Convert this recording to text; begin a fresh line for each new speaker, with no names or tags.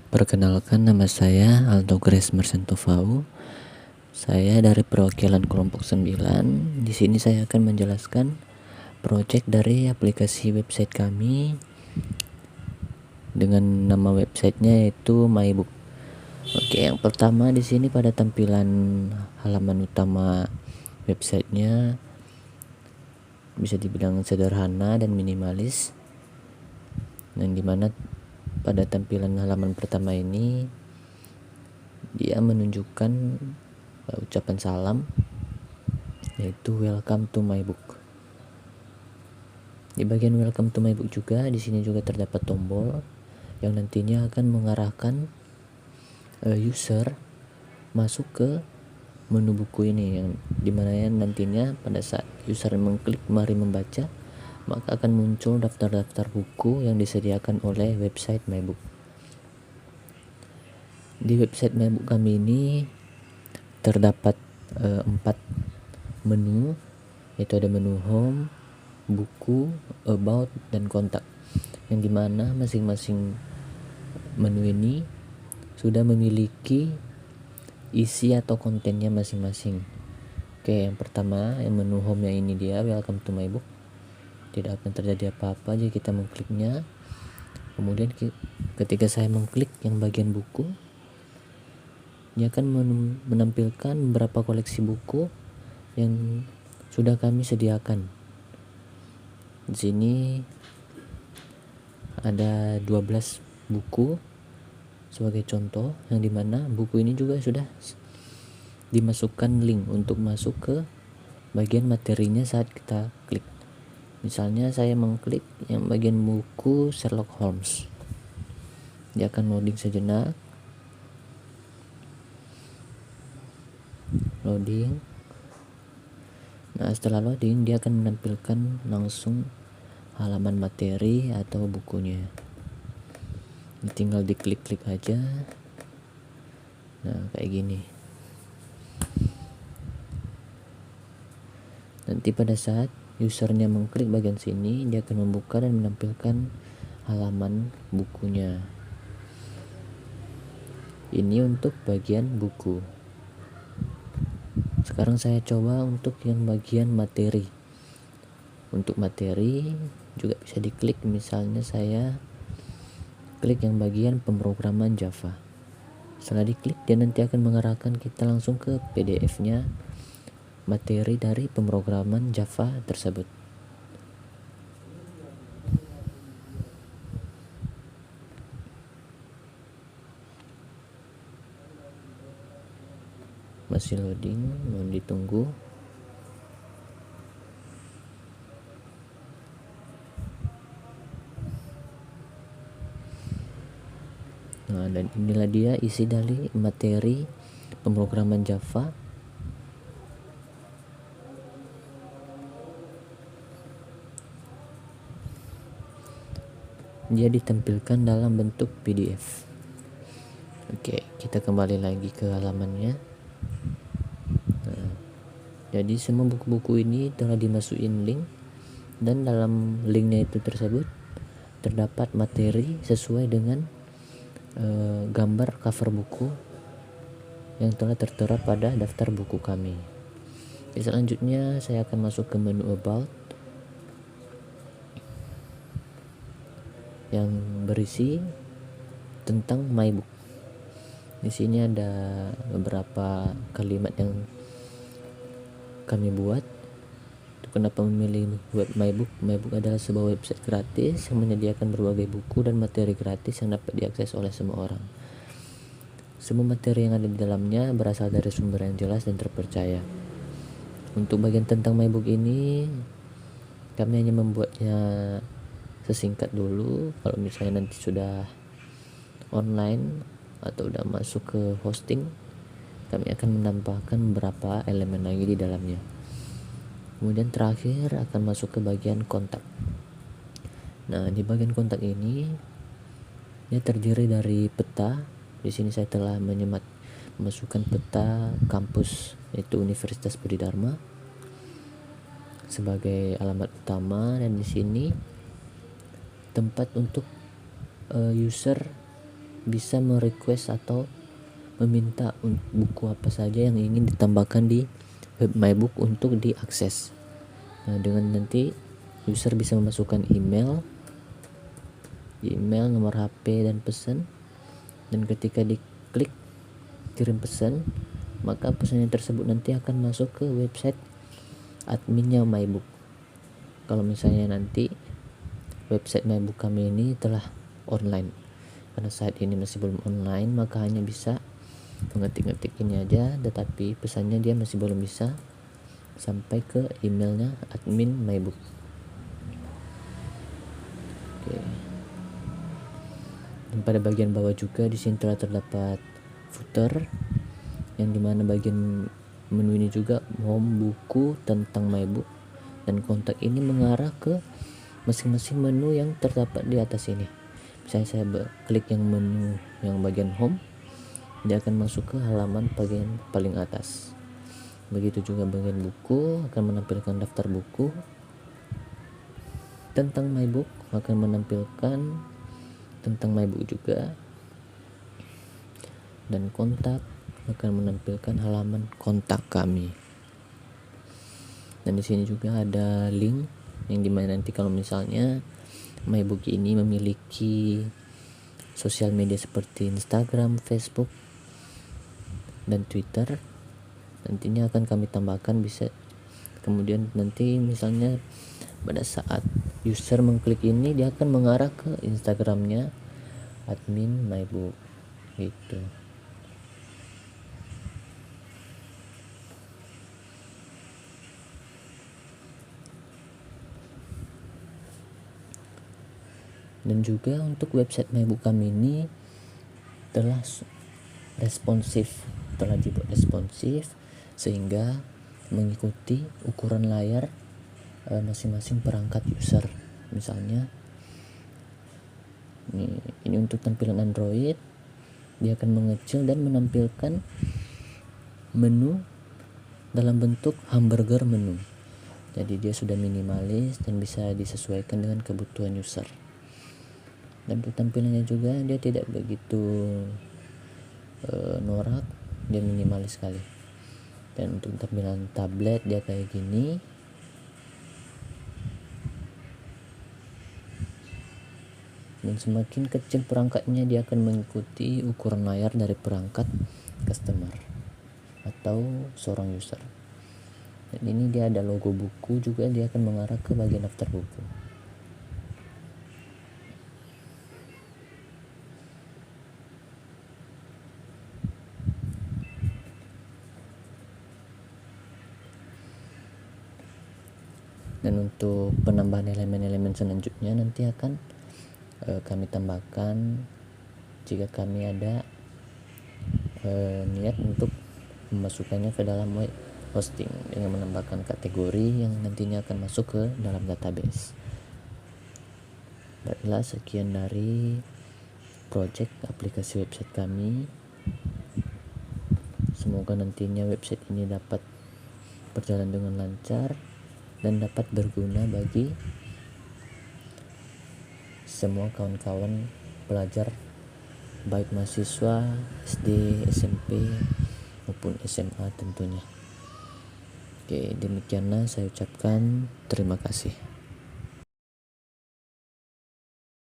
Perkenalkan, nama saya Aldo Grace Mersentovau. Saya dari perwakilan kelompok 9. Di sini saya akan menjelaskan proyek dari aplikasi website kami dengan nama websitenya yaitu MyBook. Oke, yang pertama di sini pada tampilan halaman utama websitenya bisa dibilang sederhana dan minimalis, yang dimana pada tampilan halaman pertama ini dia menunjukkan ucapan salam, yaitu welcome to my book. Di bagian welcome to my book juga di sini juga terdapat tombol yang nantinya akan mengarahkan user masuk ke menu buku ini, yang dimana nantinya pada saat user mengklik mari membaca, maka akan muncul daftar-daftar buku yang disediakan oleh website MyBook. Di website MyBook kami ini terdapat 4 menu, yaitu ada menu home, buku, about, dan kontak, yang dimana masing-masing menu ini sudah memiliki isi atau kontennya masing-masing. Oke, yang pertama, yang menu home yang ini dia welcome to my book. Tidak akan terjadi apa-apa jika kita mengkliknya. Kemudian ketika saya mengklik yang bagian buku, dia akan menampilkan beberapa koleksi buku yang sudah kami sediakan. Di sini ada 12 buku sebagai contoh, yang dimana buku ini juga sudah dimasukkan link untuk masuk ke bagian materinya saat kita klik. Misalnya saya mengklik yang bagian buku Sherlock Holmes, dia akan loading sejenak. Loading. Nah, setelah loading dia akan menampilkan langsung halaman materi atau bukunya. Tinggal diklik-klik aja. Nah, kayak gini. Nanti pada saat usernya mengklik bagian sini, dia akan membuka dan menampilkan halaman bukunya. Ini untuk bagian buku. Sekarang saya coba untuk yang bagian materi. Untuk materi juga bisa diklik, misalnya saya klik yang bagian pemrograman Java. Setelah diklik, dia nanti akan mengarahkan kita langsung ke PDF-nya materi dari pemrograman Java tersebut. Masih loading, mohon ditunggu. Nah, dan inilah dia isi dari materi pemrograman Java. Dia ditampilkan dalam bentuk PDF. Oke, kita kembali lagi ke halamannya. Nah, jadi semua buku-buku ini telah dimasukin link, dan dalam linknya itu tersebut terdapat materi sesuai dengan gambar cover buku yang telah tertera pada daftar buku kami. Selanjutnya saya akan masuk ke menu about yang berisi tentang my book. Di sini ada beberapa kalimat yang kami buat. Kenapa memilih web MyBook? MyBook adalah sebuah website gratis yang menyediakan berbagai buku dan materi gratis yang dapat diakses oleh semua orang. Semua materi yang ada di dalamnya berasal dari sumber yang jelas dan terpercaya. Untuk bagian tentang MyBook ini, kami hanya membuatnya sesingkat dulu. Kalau misalnya nanti sudah online atau udah masuk ke hosting, kami akan menambahkan beberapa elemen lagi di dalamnya. Kemudian terakhir akan masuk ke bagian kontak. Nah, di bagian kontak ini dia terdiri dari peta. Di sini saya telah memasukkan peta kampus, yaitu Universitas Budi Dharma, sebagai alamat utama, dan di sini tempat untuk user bisa merequest atau meminta buku apa saja yang ingin ditambahkan di web MyBook untuk diakses. Nah, dengan nanti user bisa memasukkan email, nomor HP dan pesan, dan ketika diklik kirim pesan, maka pesannya tersebut nanti akan masuk ke website adminnya MyBook. Kalau misalnya nanti website MyBook kami ini telah online, karena saat ini masih belum online, maka hanya bisa mengetik-ngetik ini aja, tetapi pesannya dia masih belum bisa sampai ke emailnya admin MyBook. Oke. Dan pada bagian bawah juga di sini telah terdapat footer, yang dimana bagian menu ini juga home, buku, tentang MyBook, dan kontak ini mengarah ke masing-masing menu yang terdapat di atas ini. Misalnya saya klik yang menu yang bagian home, dia akan masuk ke halaman bagian paling atas. Begitu juga bagian buku akan menampilkan daftar buku, tentang MyBook akan menampilkan tentang MyBook juga, dan kontak akan menampilkan halaman kontak kami. Dan di sini juga ada link yang dimana nanti kalau misalnya MyBook ini memiliki sosial media seperti Instagram, Facebook, dan Twitter, nantinya akan kami tambahkan. Bisa kemudian nanti misalnya pada saat user mengklik ini, dia akan mengarah ke Instagramnya admin MyBook gitu. Dan juga untuk website MyBook kami ini telah responsif, telah dibuat responsif sehingga mengikuti ukuran layar masing-masing perangkat user. Misalnya ini untuk tampilan Android, dia akan mengecil dan menampilkan menu dalam bentuk hamburger menu. Jadi dia sudah minimalis dan bisa disesuaikan dengan kebutuhan user. Dan untuk tampilannya juga dia tidak begitu norak, dia minimalis sekali. Dan untuk tampilan tablet dia kayak gini. Dan semakin kecil perangkatnya, dia akan mengikuti ukuran layar dari perangkat customer atau seorang user. Dan ini dia ada logo buku juga, dia akan mengarah ke bagian daftar buku. Dan untuk penambahan elemen-elemen selanjutnya nanti akan kami tambahkan jika kami ada niat untuk memasukkannya ke dalam web hosting dengan menambahkan kategori yang nantinya akan masuk ke dalam database. Baiklah, sekian dari project aplikasi website kami. Semoga nantinya website ini dapat berjalan dengan lancar dan dapat berguna bagi semua kawan-kawan pelajar, baik mahasiswa SD, SMP maupun SMA tentunya. Oke, demikianlah saya ucapkan terima kasih.